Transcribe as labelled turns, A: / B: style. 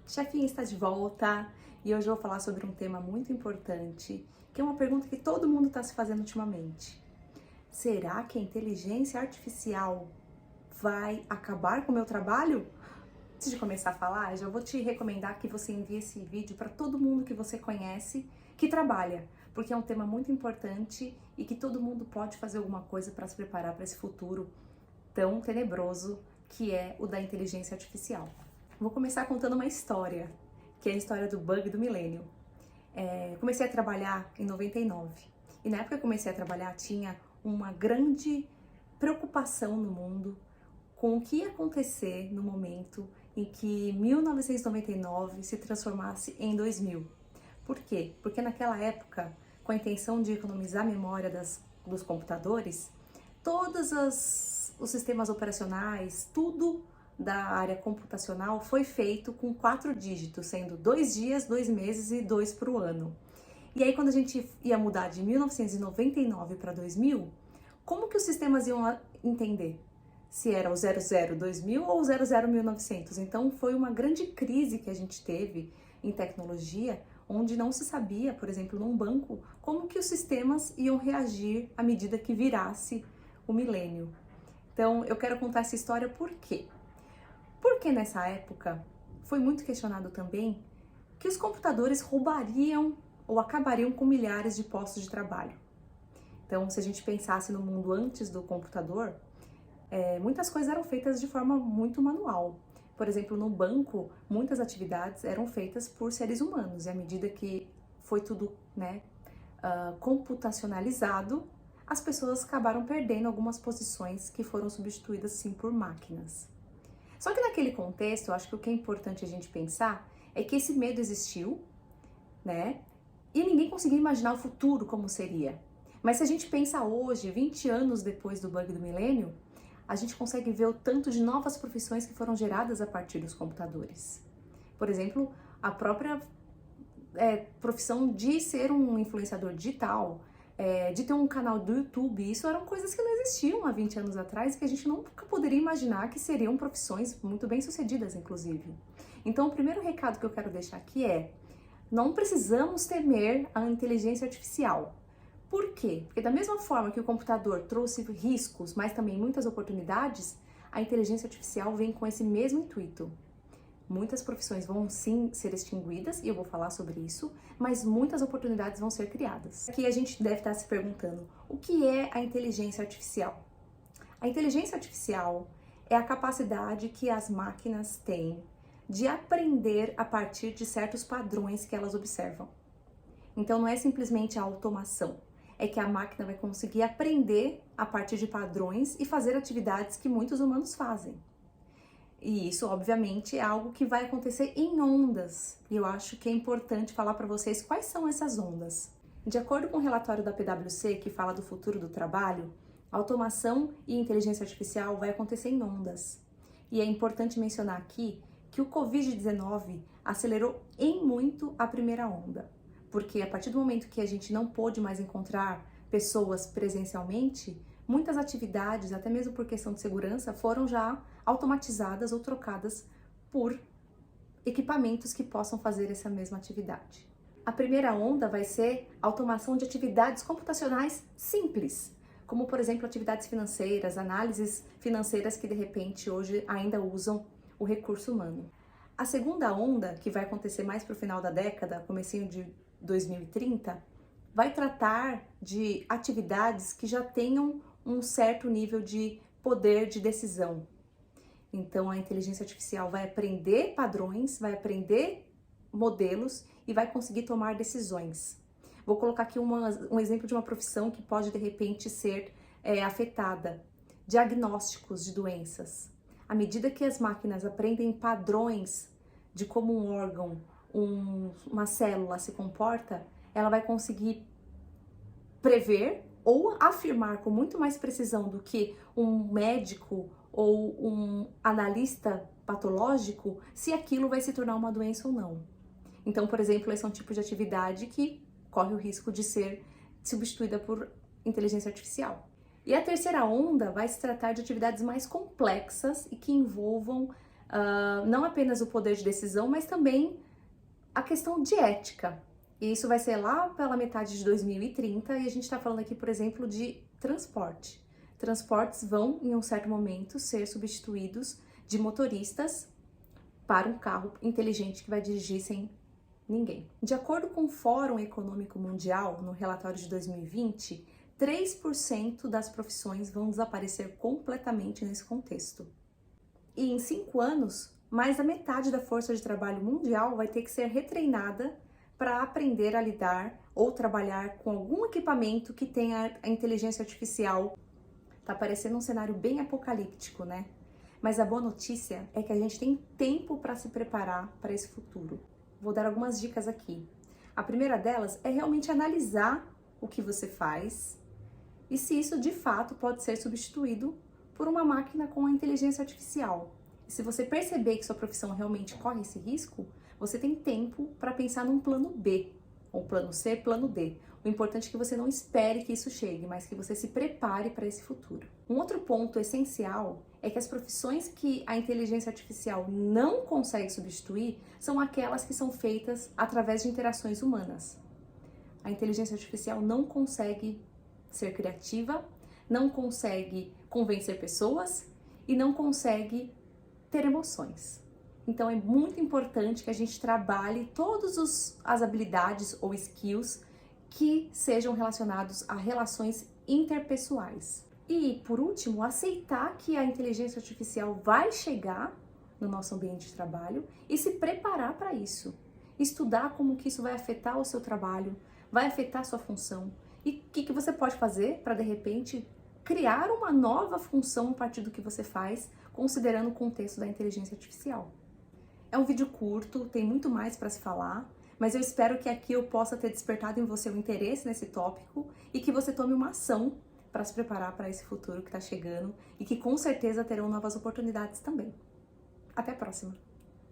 A: Chefinha está de volta e hoje eu vou falar sobre um tema muito importante, que é uma pergunta que todo mundo está se fazendo ultimamente. Será que a inteligência artificial vai acabar com o meu trabalho? Antes de começar a falar, eu já vou te recomendar que você envie esse vídeo para todo mundo que você conhece que trabalha, porque é um tema muito importante e que todo mundo pode fazer alguma coisa para se preparar para esse futuro tão tenebroso que é o da inteligência artificial. Vou começar contando uma história, que é a história do bug do milênio. Comecei a trabalhar em 99 e na época que eu comecei a trabalhar tinha uma grande preocupação no mundo com o que ia acontecer no momento em que 1999 se transformasse em 2000. Por quê? Porque naquela época, com a intenção de economizar a memória dos computadores, todos os sistemas operacionais, tudo da área computacional foi feito com 4 dígitos, sendo 2 dias, 2 meses e 2 para o ano. E aí quando a gente ia mudar de 1999 para 2000, como que os sistemas iam entender? Se era o 00-2000 ou o 00-1900. Então foi uma grande crise que a gente teve em tecnologia, onde não se sabia, por exemplo, num banco, como que os sistemas iam reagir à medida que virasse o milênio. Então eu quero contar essa história por quê? Porque nessa época foi muito questionado também que os computadores roubariam ou acabariam com milhares de postos de trabalho. Então, se a gente pensasse no mundo antes do computador, muitas coisas eram feitas de forma muito manual. Por exemplo, no banco, muitas atividades eram feitas por seres humanos, e à medida que foi tudo computacionalizado, as pessoas acabaram perdendo algumas posições que foram substituídas sim por máquinas. Só que naquele contexto, eu acho que o que é importante a gente pensar é que esse medo existiu, né? E ninguém conseguia imaginar o futuro como seria. Mas se a gente pensa hoje, 20 anos depois do bug do milênio, a gente consegue ver o tanto de novas profissões que foram geradas a partir dos computadores. Por exemplo, a própria profissão de ser um influenciador digital, de ter um canal do YouTube, isso eram coisas que não existiam há 20 anos atrás e que a gente nunca poderia imaginar que seriam profissões muito bem sucedidas, inclusive. Então, o primeiro recado que eu quero deixar aqui é: não precisamos temer a inteligência artificial. Por quê? Porque da mesma forma que o computador trouxe riscos, mas também muitas oportunidades, a inteligência artificial vem com esse mesmo intuito. Muitas profissões vão sim ser extinguidas, e eu vou falar sobre isso, mas muitas oportunidades vão ser criadas. Aqui a gente deve estar se perguntando: o que é a inteligência artificial? A inteligência artificial é a capacidade que as máquinas têm de aprender a partir de certos padrões que elas observam. Então não é simplesmente a automação, é que a máquina vai conseguir aprender a partir de padrões e fazer atividades que muitos humanos fazem. E isso, obviamente, é algo que vai acontecer em ondas. E eu acho que é importante falar para vocês quais são essas ondas. De acordo com o relatório da PwC, que fala do futuro do trabalho, automação e inteligência artificial vai acontecer em ondas. E é importante mencionar aqui que o Covid-19 acelerou em muito a primeira onda. Porque a partir do momento que a gente não pôde mais encontrar pessoas presencialmente, muitas atividades, até mesmo por questão de segurança, foram já automatizadas ou trocadas por equipamentos que possam fazer essa mesma atividade. A primeira onda vai ser a automação de atividades computacionais simples, como por exemplo atividades financeiras, análises financeiras que de repente hoje ainda usam o recurso humano. A segunda onda, que vai acontecer mais para o final da década, comecinho de 2030, vai tratar de atividades que já tenham um certo nível de poder de decisão. Então a inteligência artificial vai aprender padrões, vai aprender modelos e vai conseguir tomar decisões. Vou colocar aqui um exemplo de uma profissão que pode de repente ser afetada: diagnósticos de doenças. À medida que as máquinas aprendem padrões de como um órgão, uma célula se comporta, ela vai conseguir prever ou afirmar com muito mais precisão do que um médico ou um analista patológico se aquilo vai se tornar uma doença ou não. Então, por exemplo, esse é um tipo de atividade que corre o risco de ser substituída por inteligência artificial. E a terceira onda vai se tratar de atividades mais complexas e que envolvam não apenas o poder de decisão, mas também a questão de ética. E isso vai ser lá pela metade de 2030 e a gente está falando aqui, por exemplo, de transporte. Transportes vão, em um certo momento, ser substituídos de motoristas para um carro inteligente que vai dirigir sem ninguém. De acordo com o Fórum Econômico Mundial, no relatório de 2020, 3% das profissões vão desaparecer completamente nesse contexto. E em 5 anos, mais da metade da força de trabalho mundial vai ter que ser retreinada para aprender a lidar ou trabalhar com algum equipamento que tenha a inteligência artificial. Tá parecendo um cenário bem apocalíptico, né? Mas a boa notícia é que a gente tem tempo para se preparar para esse futuro. Vou dar algumas dicas aqui. A primeira delas é realmente analisar o que você faz e se isso de fato pode ser substituído por uma máquina com a inteligência artificial. E se você perceber que sua profissão realmente corre esse risco, você tem tempo para pensar num plano B, ou plano C, plano D. O importante é que você não espere que isso chegue, mas que você se prepare para esse futuro. Um outro ponto essencial é que as profissões que a inteligência artificial não consegue substituir são aquelas que são feitas através de interações humanas. A inteligência artificial não consegue ser criativa, não consegue convencer pessoas e não consegue ter emoções. Então é muito importante que a gente trabalhe todas as habilidades ou skills que sejam relacionados a relações interpessoais. E, por último, aceitar que a inteligência artificial vai chegar no nosso ambiente de trabalho e se preparar para isso. Estudar como que isso vai afetar o seu trabalho, vai afetar a sua função e o que você pode fazer para, de repente, criar uma nova função a partir do que você faz, considerando o contexto da inteligência artificial. É um vídeo curto, tem muito mais para se falar, mas eu espero que aqui eu possa ter despertado em você o interesse nesse tópico e que você tome uma ação para se preparar para esse futuro que está chegando e que com certeza terão novas oportunidades também. Até a próxima!